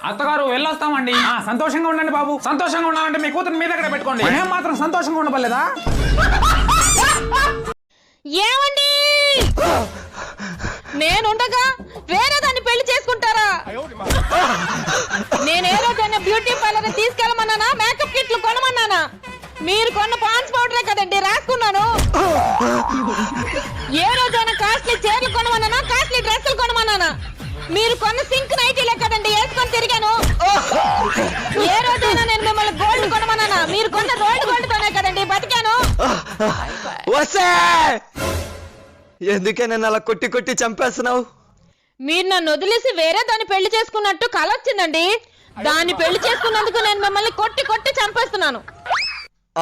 అత్తగారు వెళ్ళొస్తామండి. సంతోషంగా ఉండండి బాబు. సంతోషంగా ఉండాలంటే మీ కూతురు మీ దగ్గర పెట్టుకోండి. మేము మాత్రం సంతోషంగా ఉండపలేదా? ఏమండి నేనుండగా వేరే దాన్ని పెళ్లి చేసుకుంటారా? నేను ఏ రోజైనా బ్యూటీ పార్లర్ తీసుకెళ్ళమన్నానా, మేకప్ కిట్లు కొనమన్నానా? మీరు కొన్న పాన్స్ పౌడరే కదండి రాసుకున్నాను. ఏ రోజైనా కాస్ట్లీ చీరలు కొనమన్నానా, కాస్ట్లీ డ్రెస్సులు కొనమన్నానా? మీరు కొన్న సింక్ నైటీలే కదండి వేసుకొని తిరిగాను. ఏ రోజైనా నేను మిమ్మల్ని గోల్డ్ కొనమన్నానా? మీరు కొన్న రోల్డ్ గోల్డ్ తోనే కదండి బతికాను. ఎందుకే నన్ను అలా కొట్టి కొట్టి చంపేస్తున్నావు? మీరు నన్ను వదిలేసి వేరే దాన్ని పెళ్లి చేసుకున్నట్టు కల వచ్చిందండి. దాన్ని పెళ్లి చేసుకున్నందుకు నేను మిమ్మల్ని కొట్టి కొట్టి చంపేస్తున్నాను.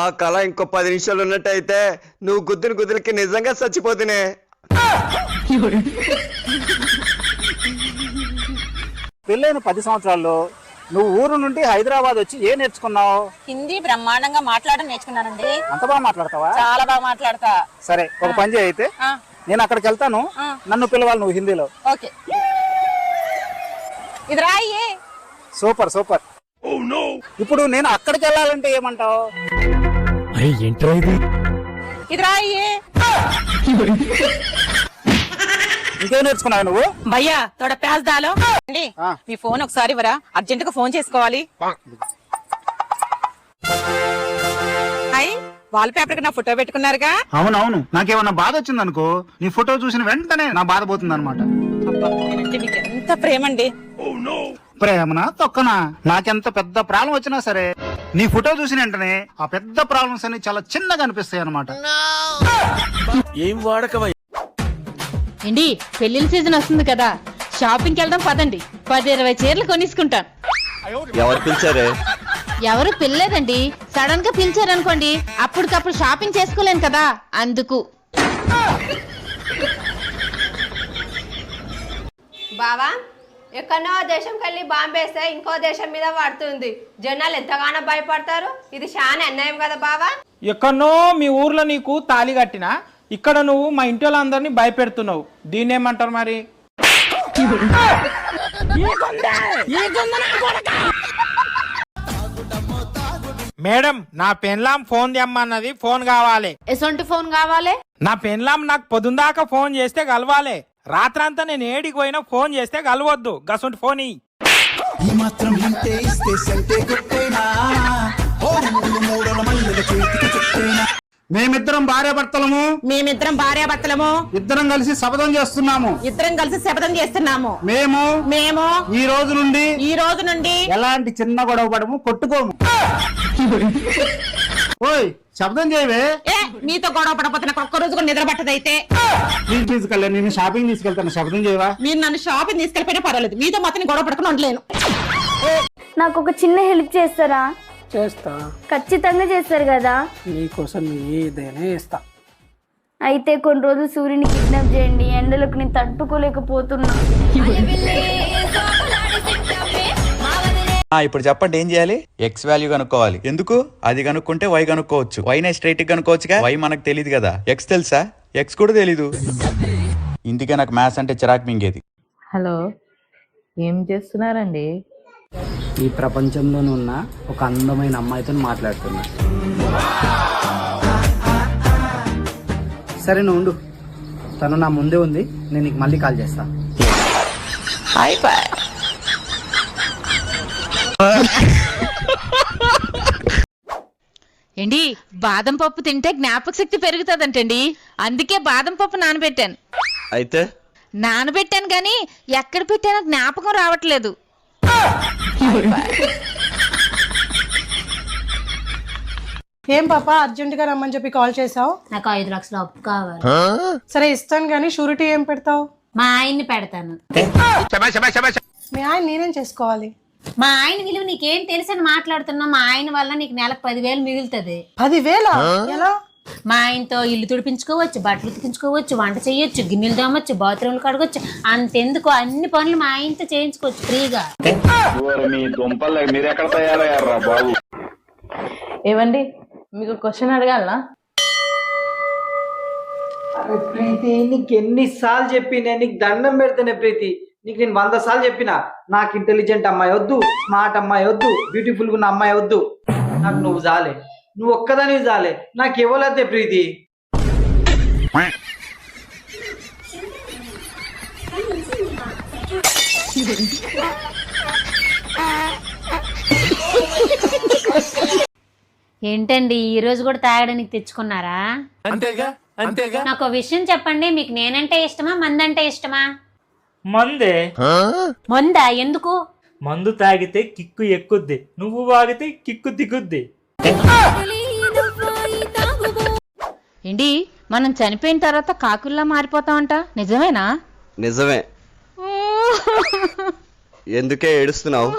ఆ కళ ఇంకో 10 నిమిషాలు ఉన్నట్టయితే నువ్వు గుద్దుని గుద్దులకి నిజంగా చచ్చిపోతునే. పెళ్ళైన 10 సంవత్సరాల్లో నువ్వు ఊరు నుండి హైదరాబాద్ వచ్చి ఏం నేర్చుకున్నావు? హిందీ బ్రహ్మాండంగా మాట్లాడడం నేర్చుకున్నానండి. అంత బాగా మాట్లాడతావా? చాలా బాగా మాట్లాడతా. సరే ఒక పని చేయి, అయితే నేను అక్కడికి వెళ్తాను, నన్ను పిలవాలి నువ్వు హిందీలో. ఓకే ఇది రాయి. Super super. ఇప్పుడు నేను అక్కడికి వెళ్ళాలంటే ఏమంటావు? ఇది రాయి. ఇంకేం నేర్చుకున్నావు నువ్వు? భయ్యా తోడ ప్యాజ్ దాలో అండి. మీ ఫోన్ ఒకసారి ఇవ్వరా, అర్జెంట్ గా ఫోన్ చేసుకోవాలి. వాల్ పేపర్ కి నా ఫోటో పెట్టుకున్నారుగా? అవునవును, నాకేమన్నా బాధ వచ్చింది అనుకో, నీ ఫోటో చూసిన వెంటనే నా బాధ పోతుంది అనమాట. నేనంటే మీకు ఎంత ప్రేమండి. ప్రేమనా తొక్కనా, నాకెంత పెద్ద ప్రాబ్లం వచ్చినా సరే నీ ఫోటో చూసిన వెంటనే ఆ పెద్ద ప్రాబ్లమ్స్ అన్ని చాలా చిన్నగా అనిపిస్తాయి అనమాట. ఏం వాడకవా? ఏంటి పెళ్లిళ్ళ సీజన్ వస్తుంది కదా, షాపింగ్కి వెళ్దాం పదండి. 10-20 చీరలు కొనిసుకుంటాను. ఎవరు పిలిచారే? ఎవరు పిల్లలేదండి, సడన్ గా పిలిచారనుకోండి అప్పటికప్పుడు షాపింగ్ చేసుకోలేను కదా, అందుకు. బావా ఎక్కడో దేశంకి వెళ్ళి బాంబేస్తే ఇంకో దేశం మీద పడుతుంది. జనాలు ఎంతగానో భయపడతారు. ఇది చాలా అన్యాయం కదా బావా. ఎక్కడనో మీ ఊర్లో నీకు తాళి కట్టినా, ఇక్కడ నువ్వు మా ఇంటి వాళ్ళందరినీ భయపెడుతున్నావు. దీన్ని ఏమంటారు మరి? మేడం, నా పెన్లాం ఫోన్ తెమ్మన్నది. ఫోన్ కావాలి. ఎసొంటి ఫోన్ కావాలి? నా పెన్లాం నాకు పొద్దుందాకా ఫోన్ చేస్తే కలవాలి. రాత్రంతా నేను ఏడికి పోయినా ఫోన్ చేస్తే కలవద్దు. గసొంటి ఫోన్ ఇయ్యి. మేమిద్దరం భార్యాభర్తలము. ఇద్దరం కలిసి శపథం చేస్తున్నాము. మేము ఈ రోజు నుండి ఎలాంటి చిన్న గొడవ పడము, కొట్టుకోము. ఓయ్ శబ్దం చేయవే. మీతో గొడవ పడపోతే నాకు ఒక్క రోజు కూడా నిద్ర పట్టదైతే. ప్లీజ్ కళ్యాణ్, నేను షాపింగ్ తీసుకెళ్తాను, శబ్దం చేయవా? మీరు నన్ను షాపింగ్ తీసుకెళ్ళిపోయినా పర్వాలేదు, మీతో మాత్రం గొడవ పడుకుని ఉండలేను. నాకు ఒక చిన్న హెల్ప్ చేస్తారా? చేస్తా. ఖచ్చితంగా చేస్తారు కదా? నీకోసం ఏదైనా చేస్తా. అయితే కొన్ని రోజులు సూర్యుని కిడ్నాప్ చేయండి, ఎండలకు నేను తట్టుకోలేకపోతున్నా. ఇప్పుడు చెప్పండి ఏం చేయాలి? ఎక్స్ వాల్యూ కనుక్కోవాలి. ఎందుకు? అది కనుక్కుంటే వై కనుక్కోవచ్చు. వైనే స్ట్రైట్ కనుక్కోవచ్చుగా. వై మనకు తెలియదు కదా. ఎక్స్ తెలుసా? ఎక్స్ కూడా తెలీదు. ఇందుకే నాకు మ్యాథ్స్ అంటే చిరాకు మింగేది. హలో, ఏం చేస్తున్నారండి? ఈ ప్రపంచంలోనే ఉన్న ఒక అందమైన అమ్మాయితో మాట్లాడుతున్నా. సరే నువ్వు ఉండు, తను నా ముందే ఉంది, నేను నీకు మళ్ళీ కాల్ చేస్తా. ఏంటి బాదం పప్పు తింటే జ్ఞాపక శక్తి పెరుగుతుందంటండి, అందుకే బాదం పప్పు నానబెట్టాను. అయితే నానబెట్టాను గాని ఎక్కడ పెట్టానో జ్ఞాపకం రావట్లేదు. ఏం పాపా అర్జెంట్ గా రమ్మని చెప్పి కాల్ చేసావు? నాకు 5 లక్షల అప్పు కావాలి. సరే ఇస్తాను గానీ షూరిటీ ఏం పెడతావు? మా ఆయన్ని పెడతాను. మీ ఆయన నేనేం చేసుకోవాలి? మా ఆయన విలువ నీకేం తెలుసని మాట్లాడుతున్నావు. మా ఆయన వల్ల నీకు నెలకు 10,000 మిగులుతుంది. 10,000? ఎలా? మా ఆయనతో ఇల్లు తుడిపించుకోవచ్చు, బట్టలు ఉతికించుకోవచ్చు, వంట చేయొచ్చు, గిన్నెలు దోమొచ్చు, బాత్రూమ్లు కడగొచ్చు. అంతెందుకు అన్ని పనులు మా ఆయనతో చేయించుకోవచ్చు ఫ్రీగా. ఏవండి, మీకు క్వశ్చన్ అడగాలనా? అరే ప్రీతి, నీకు ఎన్నిసార్లు చెప్పి నేను నీకు దండం పెడతానే ప్రీతి, నీకు నేను 100 సార్లు చెప్పిన నాకు ఇంటెలిజెంట్ అమ్మాయి వద్దు, స్మార్ట్ అమ్మాయి వద్దు, బ్యూటిఫుల్ ఉన్న అమ్మాయి వద్దు. నాకు నువ్వు చాలే, నువ్వు ఒక్కదానివి చాలే. నాకు ఇవ్వలేదే ప్రీతి. ఏంటండి ఈ రోజు కూడా తాగడానికి తెచ్చుకున్నారా? నాకు విషయం చెప్పండి, మీకు నేనంటే ఇష్టమా మందంటే ఇష్టమా? మందే. మందా? ఎందుకు? మందు తాగితే కిక్కు ఎక్కుద్ది, నువ్వు తాగితే కిక్కు దిగుద్ది. ఏంటి మనం చనిపోయిన తర్వాత కాకుల్లా మారిపోతామంట, నిజమేనా? నిజమే. ఎందుకే ఏడుస్తున్నావు?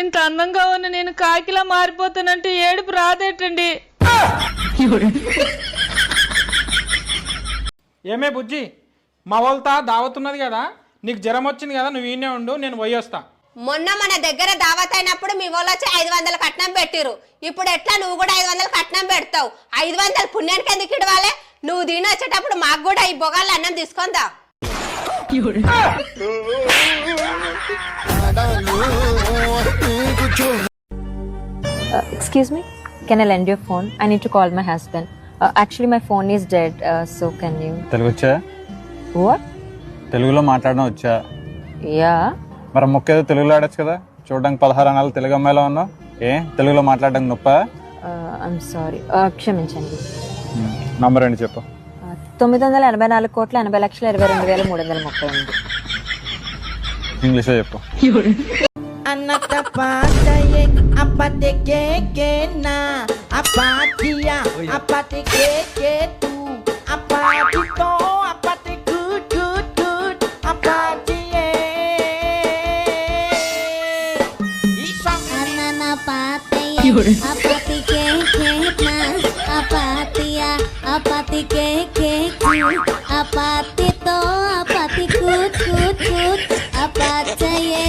ఇంత అందంగా ఉన్న నేను కాకిలా మారిపోతానంటే ఏడుపు రాదేటండి. ఏమే బుజ్జి, మా వాళ్ళతో దావతున్నది కదా, నీకు జ్వరం వచ్చింది కదా, నువ్వు ఈయనే ఉండు, నేను పోయి వస్తా. మొన్న మన దగ్గర దావత్ అయినప్పుడు మీ వాళ్ళు వచ్చి 500 కట్నం పెట్టిరు. ఇప్పుడు ఎట్లా నువ్వు కూడా 500 కట్నం పెడతావు? 500 పుణ్యానికి ఎందుకు ఇవ్వాలి? నువ్వు దీని వచ్చేటప్పుడు మాకు కూడా ఈ బొగాళ్ళు అన్నం తీసుకుందా. Excuse me, can I lend your phone? I need to call my husband. Actually my phone is dead, so can you? Telugu వచ్చా? What? తెలుగులో మాట్లాడడం వచ్చా? Yeah. మరి మొక్కేదో తెలుగులో ఆడచ్చు కదా, చూడడానికి 16 అనాలు తెలుగు అమ్మాయిలో ఉన్నావు. తెలుగులో మాట్లాడడానికి నొప్ప? I'm sorry. క్షమించండి. నంబర్ ఏంటి చెప్పు. 984,80,80,22,338. ఇంగ్లీష్లో చెప్పు. అపాతితో అపతి కూత్ కూత్ కూత్ అపాచయే